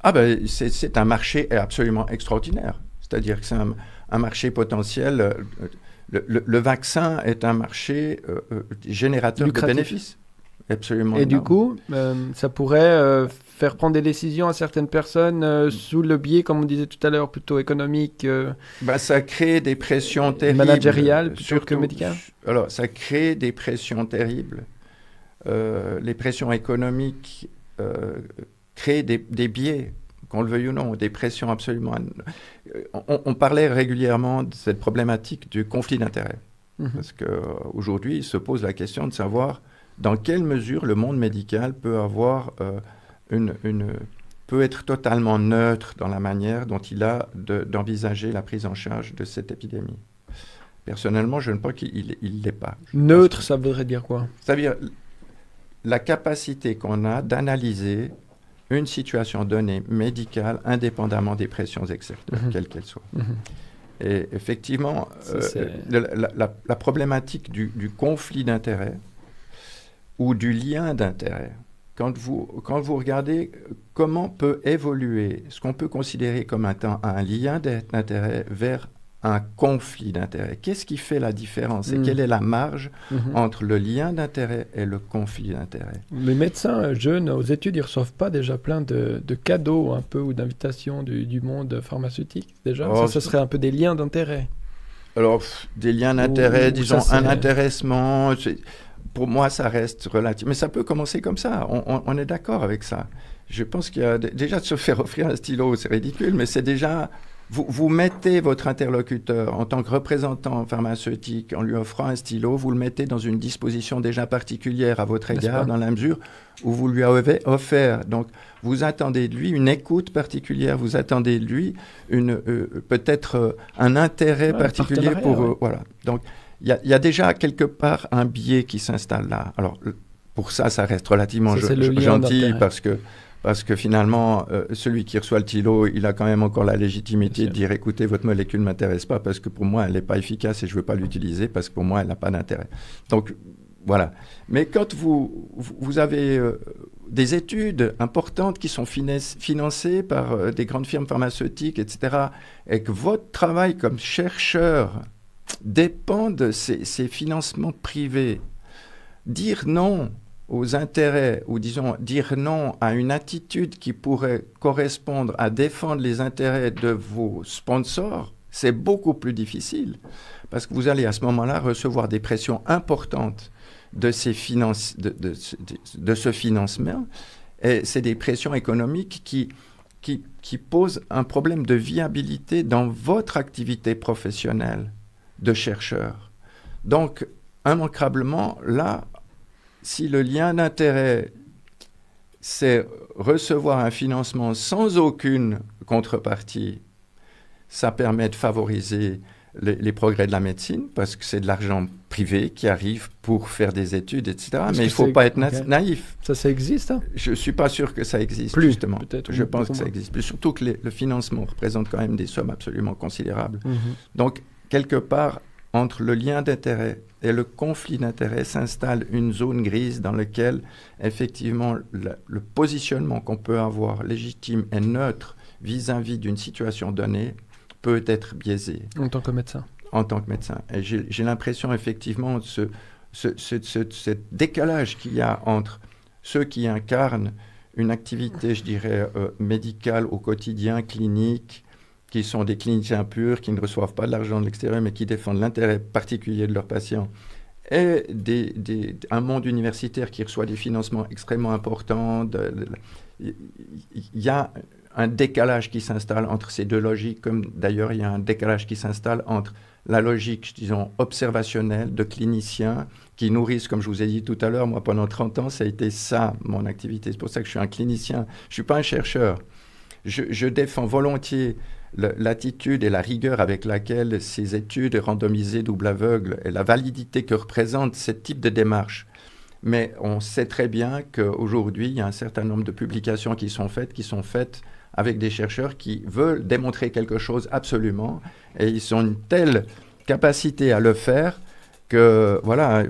Ah ben, c'est un marché absolument extraordinaire. C'est-à-dire que c'est un marché potentiel. Le vaccin est un marché générateur de Lucratif. bénéfices absolument Et du énorme. coup, ça pourrait faire prendre des décisions à certaines personnes sous le biais, comme on disait tout à l'heure, plutôt économique Ben, ça crée des pressions et terribles, managérial plutôt que surtout. médical. Alors, ça crée des pressions terribles. Les pressions économiques créent des biais, qu'on le veuille ou non, des pressions absolument. On parlait régulièrement de cette problématique du conflit d'intérêts. Mhm. Parce qu'aujourd'hui, il se pose la question de savoir dans quelle mesure le monde médical peut avoir peut être totalement neutre dans la manière dont il a d'envisager la prise en charge de cette épidémie. Personnellement, je ne pense qu'il ne l'est pas. Neutre, ça voudrait dire quoi? C'est-à-dire la capacité qu'on a d'analyser une situation donnée médicale indépendamment des pressions extérieures, quelles qu'elles soient. Et effectivement, la problématique du conflit d'intérêts ou du lien d'intérêt, quand vous regardez comment peut évoluer ce qu'on peut considérer comme un lien d'intérêt vers un conflit d'intérêt, qu'est-ce qui fait la différence et quelle est la marge entre le lien d'intérêt et le conflit d'intérêt? Les médecins jeunes aux études, ils reçoivent pas déjà plein de cadeaux un peu ou d'invitations du monde pharmaceutique déjà? Ça serait un peu des liens d'intérêt. Alors, des liens d'intérêt, disons ça, un intéressement, pour moi ça reste relatif. Mais ça peut commencer comme ça, on est d'accord avec ça. Je pense qu'il y a déjà de se faire offrir un stylo, c'est ridicule, mais c'est déjà... Vous mettez votre interlocuteur en tant que représentant pharmaceutique, en lui offrant un stylo, vous le mettez dans une disposition déjà particulière à votre égard, dans la mesure où vous lui avez offert. Donc, vous attendez de lui une écoute particulière, vous attendez de lui peut-être un intérêt particulier pour... Voilà. Donc, il y a déjà quelque part un biais qui s'installe là. Alors, pour ça reste relativement gentil parce que finalement, celui qui reçoit le stylo, il a quand même encore la légitimité de dire « Écoutez, votre molécule ne m'intéresse pas parce que pour moi, elle n'est pas efficace et je ne veux pas l'utiliser parce que pour moi, elle n'a pas d'intérêt. » Donc, voilà. Mais quand vous avez des études importantes qui sont financées par des grandes firmes pharmaceutiques, etc., et que votre travail comme chercheur dépend de ces financements privés, dire non aux intérêts, ou disons dire non à une attitude qui pourrait correspondre à défendre les intérêts de vos sponsors, c'est beaucoup plus difficile, parce que vous allez à ce moment-là recevoir des pressions importantes de ce financement, et c'est des pressions économiques qui posent un problème de viabilité dans votre activité professionnelle de chercheur. Donc, immanquablement, là, si le lien d'intérêt, c'est recevoir un financement sans aucune contrepartie, ça permet de favoriser les progrès de la médecine, parce que c'est de l'argent privé qui arrive pour faire des études, etc. Mais il ne faut pas être naïf. Ça existe, hein? Je ne suis pas sûr que ça existe, justement. Je pense que ça existe plus. Surtout que le financement représente quand même des sommes absolument considérables. Donc, quelque part, entre le lien d'intérêt et le conflit d'intérêt s'installe une zone grise dans laquelle, effectivement, le positionnement qu'on peut avoir légitime et neutre vis-à-vis d'une situation donnée peut être biaisé. En tant que médecin. En tant que médecin. Et j'ai l'impression, effectivement, ce décalage qu'il y a entre ceux qui incarnent une activité, je dirais, médicale au quotidien, clinique, qui sont des cliniciens purs, qui ne reçoivent pas de l'argent de l'extérieur, mais qui défendent l'intérêt particulier de leurs patients, et un monde universitaire qui reçoit des financements extrêmement importants. Il y a un décalage qui s'installe entre ces deux logiques, comme d'ailleurs il y a un décalage qui s'installe entre la logique, disons, observationnelle de cliniciens qui nourrissent, comme je vous ai dit tout à l'heure, moi pendant 30 ans, ça a été ça, mon activité. C'est pour ça que je suis un clinicien. Je ne suis pas un chercheur. Je défends volontiers l'attitude et la rigueur avec laquelle ces études randomisées double aveugle et la validité que représente ce type de démarche. Mais on sait très bien qu'aujourd'hui, il y a un certain nombre de publications qui sont faites avec des chercheurs qui veulent démontrer quelque chose absolument, et ils ont une telle capacité à le faire que, voilà,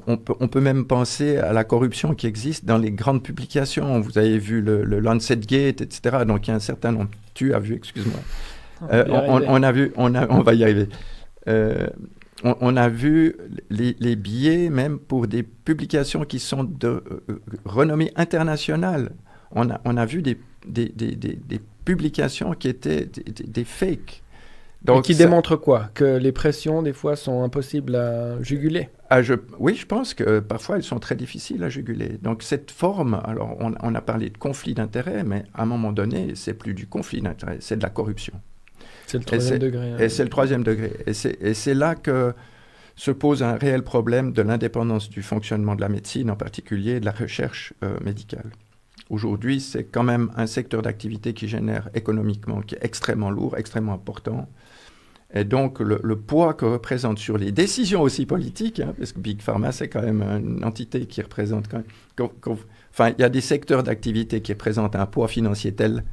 on peut même penser à la corruption qui existe dans les grandes publications. Vous avez vu le Lancet Gate, etc. Donc, il y a un certain nombre. Tu as vu, excuse-moi. On va y arriver. On a vu les biais, même pour des publications qui sont de renommée internationale. On a vu des publications qui étaient des fakes. Donc, qui démontrent quoi? Que les pressions, des fois, sont impossibles à juguler? Oui, je pense que parfois, elles sont très difficiles à juguler. Donc, cette forme, alors, on a parlé de conflit d'intérêts, mais à un moment donné, c'est plus du conflit d'intérêts, c'est de la corruption. C'est le troisième degré. Et c'est le troisième degré. Et c'est là que se pose un réel problème de l'indépendance du fonctionnement de la médecine, en particulier et de la recherche médicale. Aujourd'hui, c'est quand même un secteur d'activité qui génère économiquement, qui est extrêmement lourd, extrêmement important. Et donc, le poids que représente sur les décisions aussi politiques, parce que Big Pharma, c'est quand même une entité qui représente quand même... Enfin, il y a des secteurs d'activité qui représentent un poids financier tel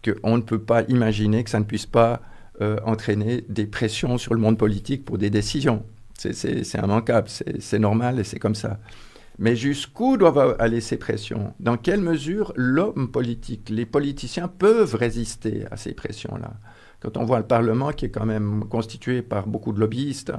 qu'on ne peut pas imaginer que ça ne puisse pas entraîner des pressions sur le monde politique pour des décisions. C'est immanquable, c'est normal et c'est comme ça. Mais jusqu'où doivent aller ces pressions? Dans quelle mesure l'homme politique, les politiciens peuvent résister à ces pressions-là? Quand on voit le Parlement qui est quand même constitué par beaucoup de lobbyistes,